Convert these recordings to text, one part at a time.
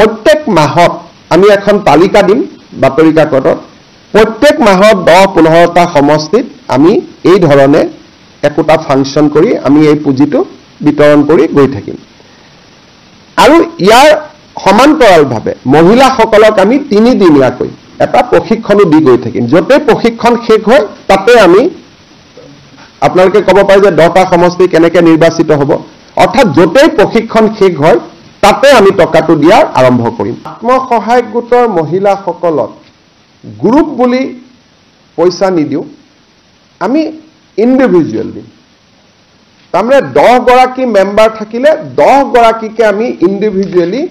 प्रत्येक माहत आमी एखन तालिका दिम बातरी काकतत प्रत्येक माहत 10-15टा समष्टित आमी এই ধৰণে একোটা ফাংশন কৰি আমি এই পুঁজিটো বিতৰণ কৰি গৈ থাকিম আৰু ইয়াৰ সমান্তৰালভাৱে মহিলাসকলক আমি 3 দিনীয়াকৈ এটা প্ৰশিক্ষণো দি গৈ থাকিম যতে প্ৰশিক্ষণ শেষ হয় তাতে আমি আপোনালোকে ক'ব পাৰে যে 10টা সমষ্টি কেনেকৈ নিৰ্বাচিত হ'ব অৰ্থাৎ যতে প্ৰশিক্ষণ শেষ হয় তাতে আমি টকাটো দিয়াৰ আৰম্ভ কৰিম আত্মসহায়ক গোটৰ মহিলাসকলক গ্ৰুপ বুলি পইচা নিদিও আমি ইন্ডিভিজুৱেল দিম তাৰমানে 10 গৰাকী মেম্বাৰ থাকিলে 10 গৰাকীকে আমি ইন্ডিভিজুৱেলি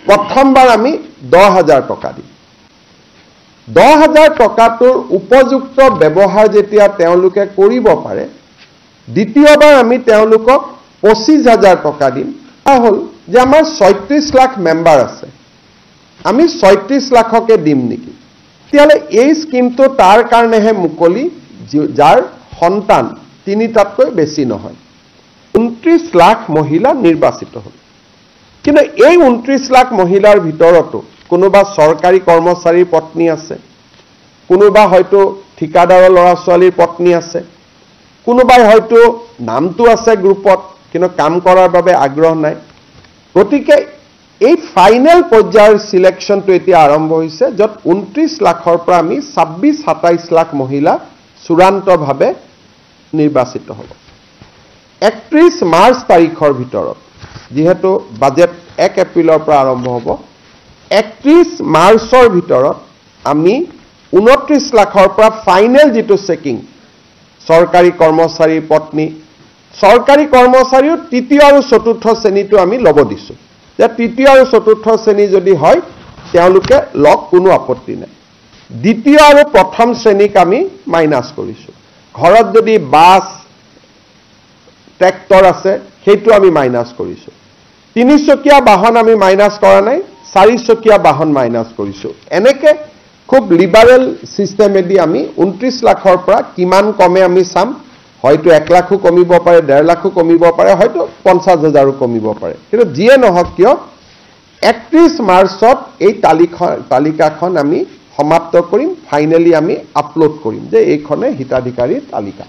প্ৰথমবাৰ আমি 10,000 টকা দিম 10,000 টকাটোৰ উপযুক্ত ব্যৱহাৰ যেতিয়া তেওঁলোকে কৰিব পাৰে দ্বিতীয়বাৰ আমি তেওঁলোকক 25,000 টকা দিম হল যে আমাৰ 36 লাখ মেম্বাৰ আছে আমি 36 লাখকে দিম নেকি তেতিয়ালে এই স্কিমটো তাৰ কাৰণেহে মুকলি যাৰ সন্তান 3টাতকৈ বেছি নহয় 29 লাখ মহিলা নিৰ্বাচিত হ'ল কিন্তু এই 29 লাখ মহিলাৰ ভিতৰতো কোনোবা সৰকাৰী কৰ্মচাৰীৰ পত্নী আছে কোনোবা হয়তো ঠিকাদাৰৰ ল'ৰা ছোৱালীৰ পত্নী আছে কোনোবাই হয়তো নামটো আছে গ্ৰুপত কিন্তু কাম কৰাৰ বাবে আগ্ৰহ নাই গতিকে এই ফাইনেল পৰ্যায়ৰ সিলেকশনটো এতিয়া আৰম্ভ হৈছে যত 29 লাখৰ পৰা আমি 26-27 লাখ মহিলা চূড়ান্তভাৱে নিৰ্বাচিত হ'ব 31 মাৰ্চ তাৰিখৰ ভিতৰত যেহেতু বাজেট 1 এপ্ৰিলৰ পৰা আৰম্ভ হ'ব 31 মাৰ্চৰ ভিতৰত আমি 29 লাখৰ পৰা ফাইনেল যেটো চেকিং সৰকাৰী কৰ্মচাৰীৰ পত্নী সৰকাৰী কৰ্মচাৰীও তৃতীয় আৰু চতুৰ্থ শ্ৰেণীটো আমি লব দিছো যে তৃতীয় আৰু চতুৰ্থ শ্ৰেণী যদি হয় তেওঁলোকে লক কোনো আপত্তি নাই দ্বিতীয় আৰু প্ৰথম শ্ৰেণীক আমি মাইনাস কৰিছো ঘৰত যদি বাস ট্ৰেক্টৰ আছে সেইটো আমি মাইনাস কৰিছো তিনিচকীয়া বাহন আমি মাইনাস কৰা নাই চাৰিচকীয়া বাহন মাইনাস কৰিছো এনেকে খুব লিবাৰেল সিস্টেমেদি আমি 29 লাখৰ পৰা কিমান কমে আমি চাম হয়তো 1 লাখো কমিব পাৰে 1.5 লাখো কমিব পাৰে হয়তো 50,000ও কমিব পাৰে কিন্তু যিয়ে নহওক কিয় 31 মাৰ্চত এই তালিকাখন আমি সমাপ্ত কৰিম ফাইনালি আমি আপলোড কৰিম যে এইখনে হিতাধিকাৰীৰ তালিকা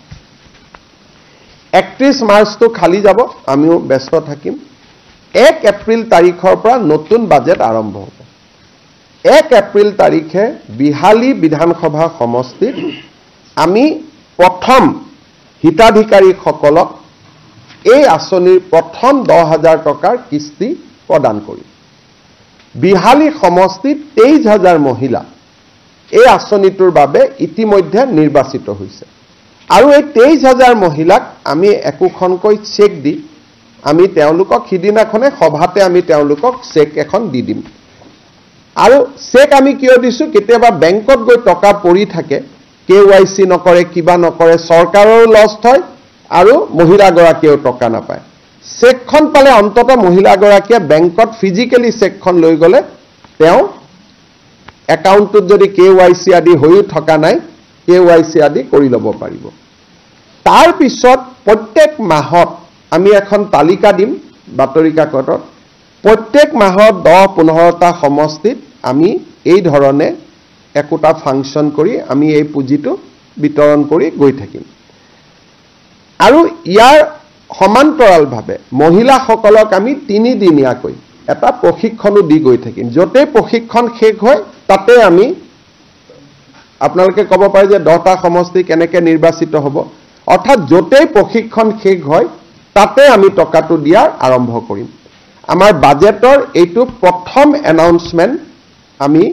31 মাৰ্চটো খালি যাব আমিও ব্যস্ত থাকিম 1 এপ্ৰিল তাৰিখৰ পৰা নতুন বাজেট আৰম্ভ হ'ব 1 এপ্ৰিল তাৰিখে বিহালী বিধানসভা সমষ্টিত আমি প্ৰথম হিতাধিকাৰীসকলক এই আঁচনিৰ প্ৰথম 10,000 টকাৰ কিস্তি প্ৰদান কৰিম বিহালী সমষ্টিত 23,000 মহিলা এই আঁচনিটোৰ বাবে ইতিমধ্যে নিৰ্বাচিত হৈছে আৰু এই 23,000 মহিলাক আমি একোখনকৈ চেক দি আমি তেওঁলোকক সিদিনাখনে সভাতে আমি তেওঁলোকক চেক এখন দি দিম আৰু চেক আমি কিয় দিছো কেতিয়াবা বেংকত গৈ টকা পৰি থাকে KYC নকৰে কিবা নকৰে চৰকাৰৰ লষ্ট হয় আৰু মহিলাগৰাকীয়েও টকা নাপায় চেকখন পালে অন্তত মহিলাগৰাকীয়ে বেংকত ফিজিক্যালি চেকখন লৈ গলে তেওঁ একাউণ্টত যদি KYC আদি হৈও থকা নাই KYC আদি কৰি ল'ব পাৰিব তাৰ পিছত প্ৰত্যেক মাহত আমি এখন তালিকা দিম বাতৰি কাকতত প্ৰত্যেক মাহত 10-15টা সমষ্টিত আমি এই ধৰণে একোটা ফাংশন কৰি আমি এই পুঁজিটো বিতৰণ কৰি গৈ থাকিম আৰু ইয়াৰ সমান্তৰালভাৱে মহিলাসকলক আমি 3 দিনীয়াকৈ এটা প্ৰশিক্ষণো দি গৈ থাকিম যতে প্ৰশিক্ষণ শেষ হয় তাতে আমি আপোনালোকে ক'ব পাৰে যে 10টা সমষ্টি কেনেকৈ নিৰ্বাচিত হ'ব অৰ্থাৎ যতে প্ৰশিক্ষণ শেষ হয় তাতে আমি টকাটো দিয়াৰ আৰম্ভ কৰিম আমাৰ বাজেটৰ এইটো প্ৰথম এনাউন্সমেন্ট আমি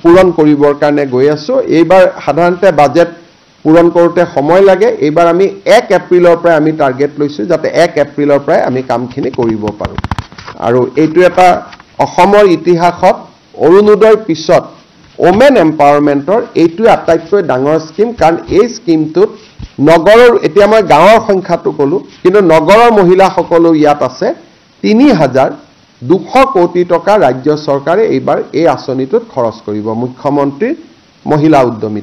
পূৰণ কৰিবৰ কাৰণে গৈ আছো এইবাৰ সাধাৰণতে বাজেট পূৰণ কৰোতে সময় লাগে এইবাৰ আমি 1 এপ্ৰিলৰ পৰা আমি টাৰ্গেট লৈছো যাতে 1 এপ্ৰিলৰ পৰা আমি কামখিনি কৰিব পাৰো আৰু এইটো এটা অসমৰ ইতিহাসত অৰুণোদয়ৰ পিছত ওমেন এম্পাৱাৰমেন্টৰ এইটো আটাইতকৈ ডাঙৰ স্কিম কাৰণ এই স্কিমটোত নগৰৰ এতিয়া মই গাঁৱৰ সংখ্যাটো কলো কিন্তু নগৰৰ মহিলাসকলো ইয়াত আছে 3,200 কোটি টকা ৰাজ্য চৰকাৰে এইবাৰ এই আঁচনিটোত খৰচ কৰিব মুখ্যমন্ত্ৰীৰ মহিলা উদ্যমিতা